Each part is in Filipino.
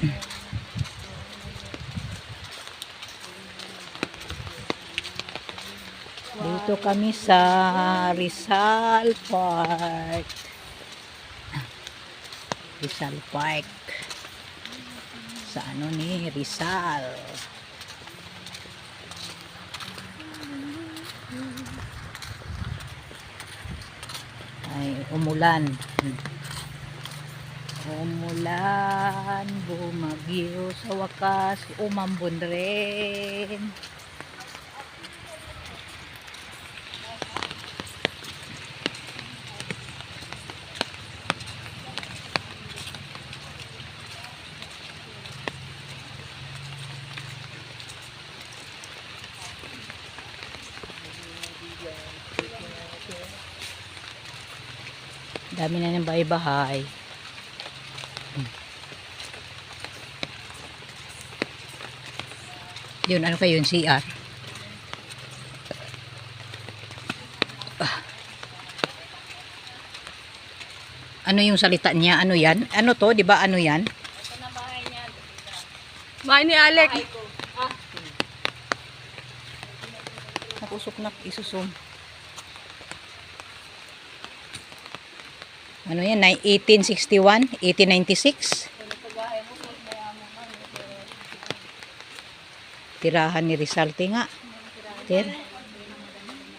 Dito kami sa Rizal Park. Rizal Park. Sa ano ni Rizal. Ay, umulan. Umulan, bumagyo sa wakas, umambon rin. Dami na ng bahay-bahay. Yun, ano kayo yung CR? Ano yung salita niya? Ano yan? Ano to? Di ba ano yan? Ito na bahay niya. Bahay ni Alec. Nakusok na, isusum. Ano yan? 1861? 1896? Tirahan ni Rizal. Tinga. Ter.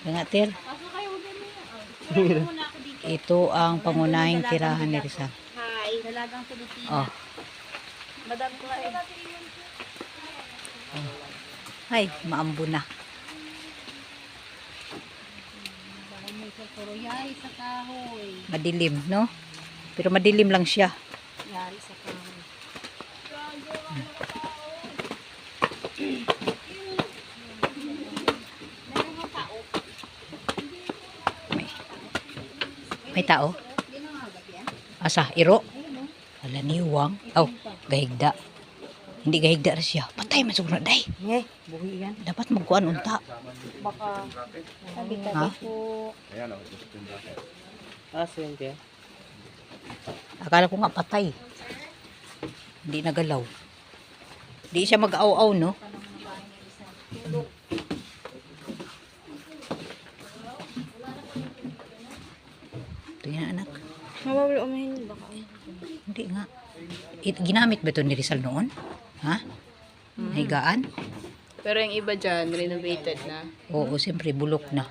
Tinga, ter. Ito ang pangunahing tirahan ni Rizal. Hi. Dalagang Pilipina. Oh. Madam ko ay. Ay, maambo na. Yari sa kahoy. Madilim, no? Pero madilim lang siya. Yari sa kahoy. May tao? Asa? Iro? Wala niwang. Oh, gahigda. Hindi gahigda na siya. Patay man siguro na, day. Buhi yan. Dapat magkuhan unta. Baka tabi-tabi Ha? po. Cynthia. Akala ko nga patay. Hindi nagalaw. Hindi siya mag-aw-aw, no? Ito yan, anak. Mawawala umahin baka. Hindi nga. Ginamit ba ito ni Rizal noon? Ha? Higaan? Pero yung iba dyan, renovated na. Oo, siyempre bulok na.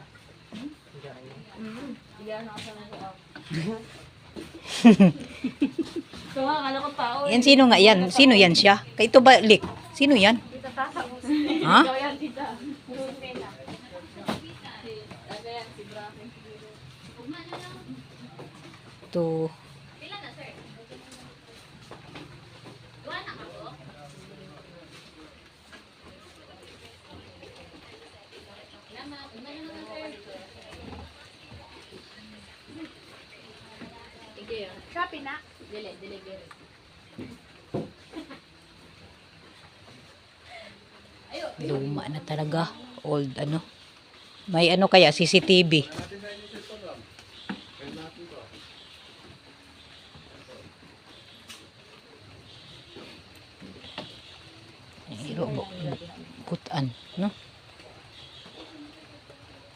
So, akala ko tao. Yan, sino nga yan? Sino yan siya? Kaya ito ba, Lik? Sino yan? Ha? Yan, tita. Ito. Shopee na. Dili, dili. Luma na talaga. Old ano. May ano kaya, CCTV. Kutan, no?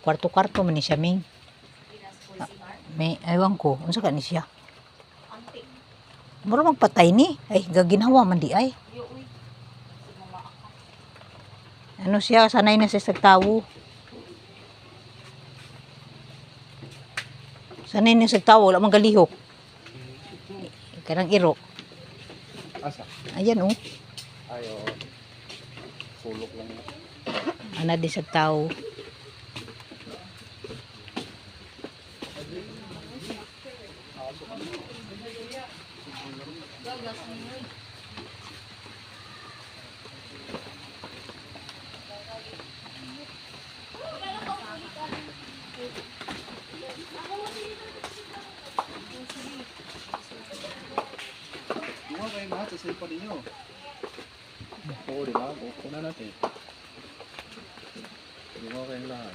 Kwarto-kwarto man ni siya, Ming. May, ewan ko, unsa ka ni siya? Mura magpatay ni. Ay, gaginawa man di ay. Ano siya, sanay na siya sa tawo. Sanay na sa tawo, wala mang galihok. Karang iro. Asa? Ayan, oh. Ay, oo. Sulok lang. Ana di sa tawo. Mga kayo lahat sa cellphone ninyo. Oo, di ba? Kuna natin. Di ba kayo lahat?